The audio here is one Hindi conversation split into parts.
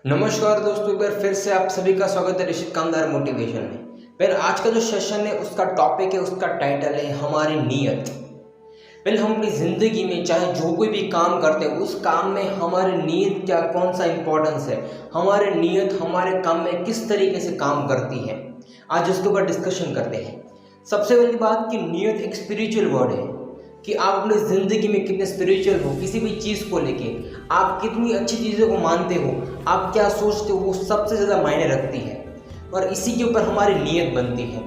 नमस्कार दोस्तों, एक बार फिर से आप सभी का स्वागत है ऋषित कामदार मोटिवेशन में। फिर आज का जो सेशन है उसका टॉपिक है, उसका टाइटल है हमारी नीयत। पहले हम अपनी ज़िंदगी में चाहे जो कोई भी काम करते हैं उस काम में हमारी नीयत क्या, कौन सा इम्पोर्टेंस है, हमारी नीयत हमारे काम में किस तरीके से काम करती है, आज उसके ऊपर डिस्कशन करते हैं। सबसे पहली बात कि नीयत एक स्पिरिचुअल वर्ड है कि आप अपनी ज़िंदगी में कितने स्पिरिचुअल हो, किसी भी चीज़ को लेके आप कितनी अच्छी चीज़ों को मानते हो, आप क्या सोचते हो, वो सबसे ज़्यादा मायने रखती है और इसी के ऊपर हमारी नीयत बनती है।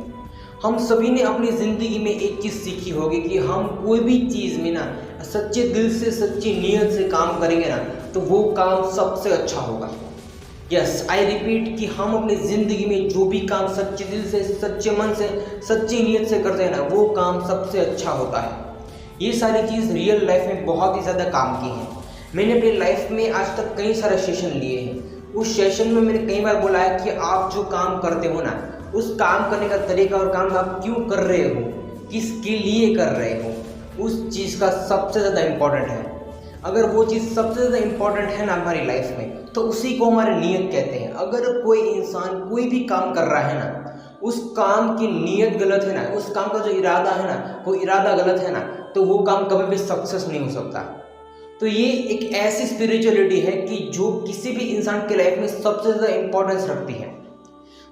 हम सभी ने अपनी ज़िंदगी में एक चीज़ सीखी होगी कि हम कोई भी चीज़ में ना सच्चे दिल से, सच्ची नीयत से काम करेंगे ना तो वो काम सबसे अच्छा होगा। यस, आई रिपीट कि हम अपनी ज़िंदगी में जो भी काम सच्चे दिल से, सच्चे मन से, सच्ची नीयत से करते हैं ना वो काम सबसे अच्छा होता है। ये सारी चीज़ रियल लाइफ में बहुत ही ज़्यादा काम की है। मैंने अपनी लाइफ में आज तक कई सारे सेशन लिए हैं। उस सेशन में मैंने कई बार बोला है कि आप जो काम करते हो ना उस काम करने का तरीका और काम आप क्यों कर रहे हो, किसके लिए कर रहे हो, उस चीज़ का सबसे ज़्यादा इम्पोर्टेंट है। अगर वो चीज़ सबसे ज़्यादा इम्पोर्टेंट है ना हमारी लाइफ में तो उसी को हमारी नीयत कहते हैं। अगर कोई इंसान कोई भी काम कर रहा है ना उस काम की नीयत गलत है ना, उस काम का जो इरादा है ना वो इरादा गलत है ना तो वो काम कभी भी सक्सेस नहीं हो सकता। तो ये एक ऐसी स्पिरिचुअलिटी है कि जो किसी भी इंसान के लाइफ में सबसे ज़्यादा इम्पोर्टेंस रखती है।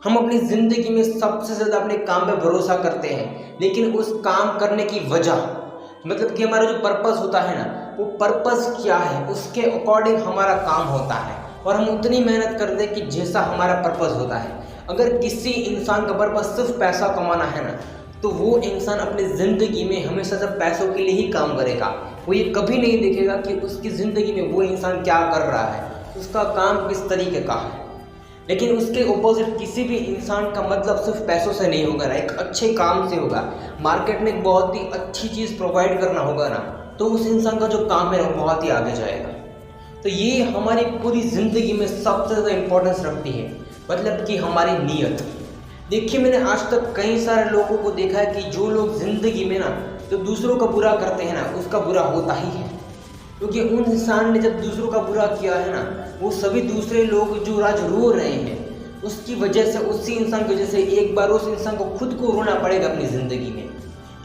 हम अपनी ज़िंदगी में सबसे ज़्यादा अपने काम पे भरोसा करते हैं, लेकिन उस काम करने की वजह मतलब कि हमारा जो पर्पस होता है ना वो पर्पस क्या है उसके अकॉर्डिंग हमारा काम होता है और हम उतनी मेहनत करते हैं कि जैसा हमारा पर्पस होता है। अगर किसी इंसान का पर्पस सिर्फ पैसा कमाना है ना तो वो इंसान अपनी ज़िंदगी में हमेशा सिर्फ पैसों के लिए ही काम करेगा। वो ये कभी नहीं देखेगा कि उसकी ज़िंदगी में वो इंसान क्या कर रहा है, उसका काम किस तरीके का है। लेकिन उसके ऑपोजिट किसी भी इंसान का मतलब सिर्फ पैसों से नहीं होगा ना, एक अच्छे काम से होगा। मार्केट में एक बहुत ही अच्छी चीज़ प्रोवाइड करना होगा ना तो उस इंसान का जो काम है वो बहुत ही आगे जाएगा। तो ये हमारी पूरी ज़िंदगी में सबसे ज़्यादा इम्पोर्टेंस रखती है, मतलब कि हमारी नीयत। देखिए, मैंने आज तक कई सारे लोगों को देखा है कि जो लोग ज़िंदगी में ना जो दूसरों का बुरा करते हैं ना उसका बुरा होता ही है, क्योंकि उन इंसान ने जब दूसरों का बुरा किया है ना वो सभी दूसरे लोग जो आज रो रहे हैं उसकी वजह से, उसी इंसान की वजह से एक बार उस इंसान को खुद को रोना पड़ेगा अपनी ज़िंदगी में।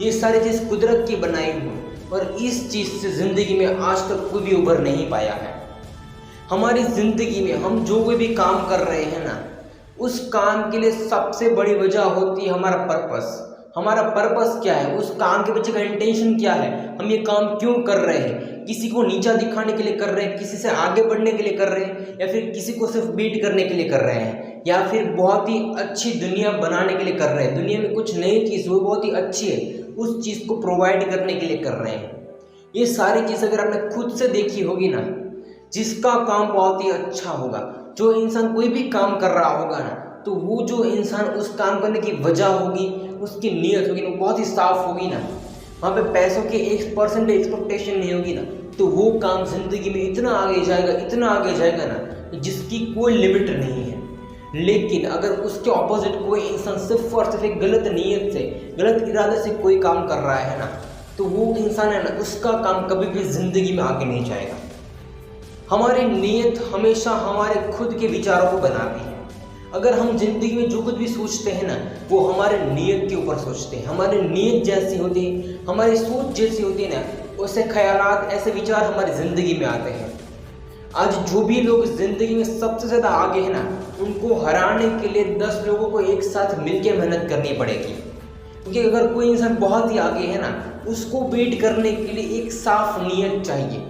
ये सारी चीज़ कुदरत की बनाई हुई और इस चीज़ से ज़िंदगी में आज तक कोई भी उभर नहीं पाया है। हमारी ज़िंदगी में हम जो कोई भी काम कर रहे हैं ना उस काम के लिए सबसे बड़ी वजह होती है हमारा पर्पस। हमारा पर्पस क्या है, उस काम के पीछे का इंटेंशन क्या है, हम ये काम क्यों कर रहे हैं। किसी को नीचा दिखाने के लिए कर रहे हैं, किसी से आगे बढ़ने के लिए कर रहे हैं, या फिर किसी को सिर्फ बीट करने के लिए कर रहे हैं, या फिर बहुत ही अच्छी दुनिया बनाने के लिए कर रहे हैं। दुनिया में कुछ नई चीज़ वो बहुत ही अच्छी है उस चीज़ को प्रोवाइड करने के लिए कर रहे हैं। ये सारी चीज़ अगर आपने खुद से देखी होगी ना, जिसका काम बहुत ही अच्छा होगा, जो इंसान कोई भी काम कर रहा होगा ना तो वो जो इंसान उस काम करने की वजह होगी, उसकी नीयत होगी ना बहुत ही साफ होगी ना, वहाँ पे पैसों के 1% भी एक्सपेक्टेशन नहीं होगी ना तो वो काम ज़िंदगी में इतना आगे जाएगा, इतना आगे जाएगा ना जिसकी कोई लिमिट नहीं है। लेकिन अगर उसके ऑपोजिट कोई इंसान सिर्फ और सिर्फ एक गलत नीयत से, गलत इरादे से कोई काम कर रहा है ना तो वो इंसान है ना उसका काम कभी भी ज़िंदगी में आगे नहीं जाएगा। हमारी नीयत हमेशा हमारे खुद के विचारों को बनाती है। अगर हम ज़िंदगी में जो कुछ भी सोचते हैं ना वो हमारे नीयत के ऊपर सोचते हैं। हमारी नीयत जैसी होती है, हमारी सोच जैसी होती है ना, वैसे ख्यालात, ऐसे विचार हमारी ज़िंदगी में आते हैं। आज जो भी लोग ज़िंदगी में सबसे ज़्यादा आगे हैं ना उनको हराने के लिए 10 लोगों को एक साथ मिलकर मेहनत करनी पड़ेगी, क्योंकि अगर कोई इंसान बहुत ही आगे है ना उसको बीट करने के लिए एक साफ नीयत चाहिए।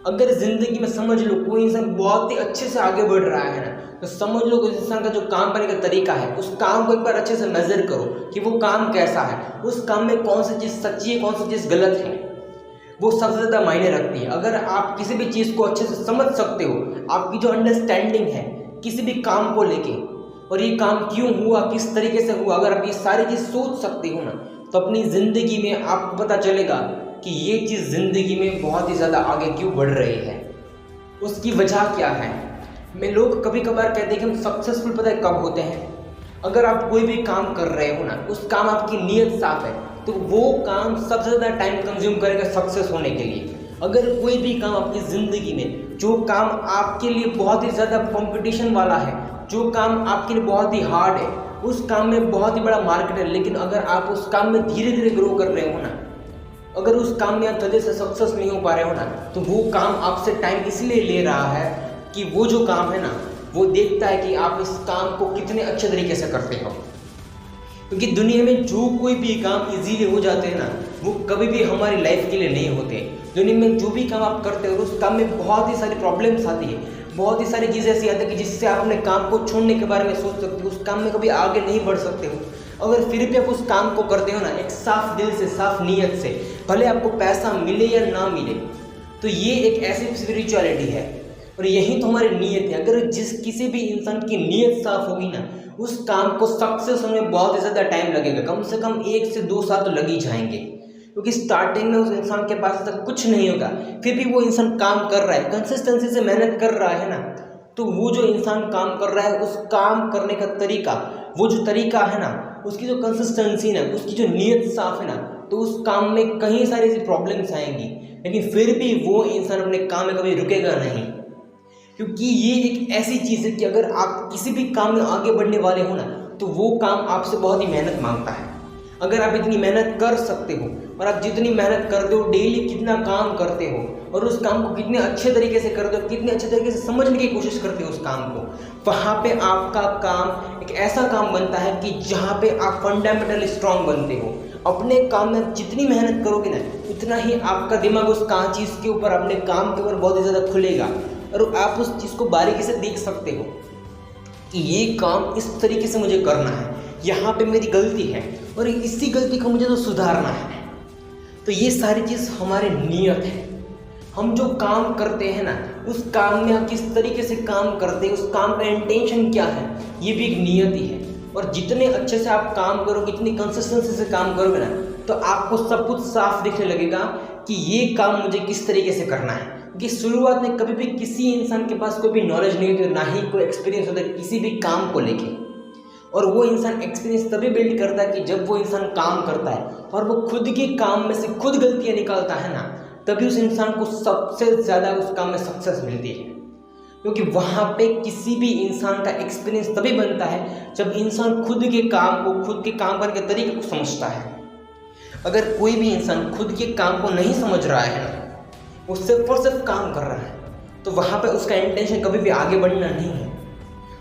अगर ज़िंदगी में समझ लो कोई इंसान बहुत ही अच्छे से आगे बढ़ रहा है ना तो समझ लो कि उस इंसान का जो काम करने का तरीका है उस काम को एक बार अच्छे से मेजर करो कि वो काम कैसा है, उस काम में कौन सी चीज़ सच्ची है, कौन सी चीज़ गलत है, वो सबसे ज़्यादा मायने रखती है। अगर आप किसी भी चीज़ को अच्छे से समझ सकते हो, आपकी जो अंडरस्टैंडिंग है किसी भी काम को लेके और ये काम क्यों हुआ, किस तरीके से हुआ, अगर आप ये सारी चीज़ सोच सकते हो ना तो अपनी ज़िंदगी में आपको पता चलेगा कि ये चीज़ ज़िंदगी में बहुत ही ज़्यादा आगे क्यों बढ़ रही है, उसकी वजह क्या है। मैं लोग कभी कभार कहते हैं कि हम सक्सेसफुल पता है कब होते हैं, अगर आप कोई भी काम कर रहे हो ना उस काम आपकी नीयत साफ है तो वो काम सबसे ज़्यादा टाइम कंज्यूम करेगा सक्सेस होने के लिए। अगर कोई भी काम आपकी ज़िंदगी में, जो काम आपके लिए बहुत ही ज़्यादा कंपटीशन वाला है, जो काम आपके लिए बहुत ही हार्ड है, उस काम में बहुत ही बड़ा मार्केट है, लेकिन अगर आप उस काम में धीरे धीरे ग्रो कर रहे हो ना, अगर उस काम में आप जल्दी से सक्सेस नहीं हो पा रहे हो ना, तो वो काम आपसे टाइम इसलिए ले रहा है कि वो जो काम है ना, वो देखता है कि आप इस काम को कितने अच्छे तरीके से करते हो। क्योंकि दुनिया में जो कोई भी काम इजीली हो जाते हैं ना, वो कभी भी हमारी लाइफ के लिए नहीं होते। दुनिया में जो भी काम आप करते हो, उस काम में बहुत ही सारी प्रॉब्लम्स आती है, बहुत ही सारी चीज़ें ऐसी आती है कि जिससे आप अपने काम को छोड़ने के बारे में सोच सकते हो, उस काम में कभी आगे नहीं बढ़ सकते हो। अगर फिर भी आप उस काम को करते हो ना, एक साफ दिल से, साफ नीयत से, भले आपको पैसा मिले या ना मिले, तो ये एक ऐसी स्पिरिचुअलिटी है और यही तो हमारी नीयत है। अगर किसी भी इंसान की नीयत साफ होगी ना, उस काम को सक्सेस होने में बहुत ही ज़्यादा टाइम लगेगा, कम से कम 1 से 2 साल तो लग ही जाएंगे। क्योंकि स्टार्टिंग में उस इंसान के पास तक कुछ नहीं होगा, फिर भी वो इंसान काम कर रहा है, कंसिस्टेंसी से मेहनत कर रहा है ना, तो वो जो इंसान काम कर रहा है, उस काम करने का तरीका, वो जो तरीका है ना, उसकी जो कंसिस्टेंसी ना, उसकी जो नीयत साफ है ना, तो उस काम में कई सारी ऐसी प्रॉब्लम्स आएंगी, लेकिन फिर भी वो इंसान अपने काम में कभी रुकेगा नहीं। क्योंकि ये एक ऐसी चीज़ है कि अगर आप किसी भी काम में आगे बढ़ने वाले हो ना, तो वो काम आपसे बहुत ही मेहनत मांगता है। अगर आप इतनी मेहनत कर सकते हो और आप जितनी मेहनत करते हो, डेली कितना काम करते हो और उस काम को कितने अच्छे तरीके से करते हो, कितने अच्छे तरीके से समझने की कोशिश करते हो उस काम को, वहाँ पे आपका काम एक ऐसा काम बनता है कि जहाँ पे आप फंडामेंटली स्ट्रांग बनते हो। अपने काम में जितनी मेहनत करोगे ना, उतना ही आपका दिमाग उस चीज़ के ऊपर, अपने काम के ऊपर बहुत ही ज़्यादा खुलेगा और आप उस चीज़ को बारीकी से देख सकते हो कि ये काम इस तरीके से मुझे करना है, यहाँ पे मेरी गलती है और इसी गलती को मुझे तो सुधारना है। तो ये सारी चीज़ हमारे नियत है। हम जो काम करते हैं ना, उस काम में आप किस तरीके से काम करते हैं, उस काम का इंटेंशन क्या है, ये भी एक नियत ही है। और जितने अच्छे से आप काम करोगे, इतनी कंसिस्टेंसी से काम करोगे ना, तो आपको सब कुछ साफ दिखने लगेगा कि ये काम मुझे किस तरीके से करना है। कि शुरुआत में कभी भी किसी इंसान के पास कोई भी नॉलेज नहीं होती, ना ही कोई एक्सपीरियंस होता है किसी भी काम को लेके। और वो इंसान एक्सपीरियंस तभी बिल्ड करता है कि जब वो इंसान काम करता है और वो खुद के काम में से खुद गलतियाँ निकालता है ना, तभी उस इंसान को सबसे ज़्यादा उस काम में सक्सेस मिलती है। क्योंकि वहाँ पे किसी भी इंसान का एक्सपीरियंस तभी बनता है जब इंसान खुद के काम को, खुद के काम करने के तरीके को समझता है। अगर कोई भी इंसान खुद के काम को नहीं समझ रहा है ना, वो सिर्फ और सिर्फ काम कर रहा है, तो वहाँ पे उसका इंटेंशन कभी भी आगे बढ़ना नहीं है।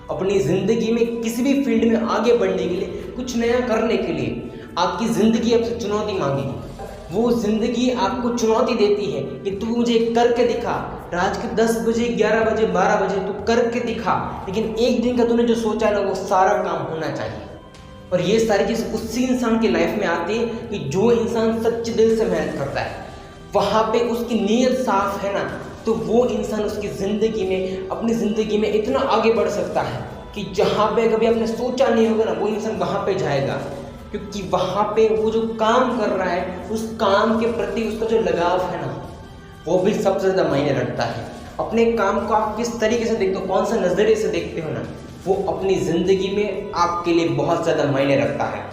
अपनी ज़िंदगी में किसी भी फील्ड में आगे बढ़ने के लिए, कुछ नया करने के लिए आपकी ज़िंदगी आपसे चुनौती मांगेगी। वो ज़िंदगी आपको चुनौती देती है कि तू मुझे करके दिखा, रात के 10 बजे, 11 बजे, 12 बजे तू करके दिखा, लेकिन एक दिन का तूने जो सोचा ना, वो सारा काम होना चाहिए। और ये सारी चीज़ उसी इंसान की लाइफ में आती है कि जो इंसान सच्चे दिल से मेहनत करता है, वहाँ पे उसकी नीयत साफ है ना, तो वो इंसान उसकी ज़िंदगी में, अपनी ज़िंदगी में इतना आगे बढ़ सकता है कि जहाँ पे कभी आपने सोचा नहीं होगा ना, वो इंसान वहाँ पे जाएगा। क्योंकि वहाँ पे वो जो काम कर रहा है, उस काम के प्रति उसका जो लगाव है ना, वो भी सबसे ज़्यादा मायने रखता है। अपने काम को आप किस तरीके से देखते हो, कौन सा नज़रिए से देखते हो ना, वो अपनी ज़िंदगी में आपके लिए बहुत ज़्यादा मायने रखता है।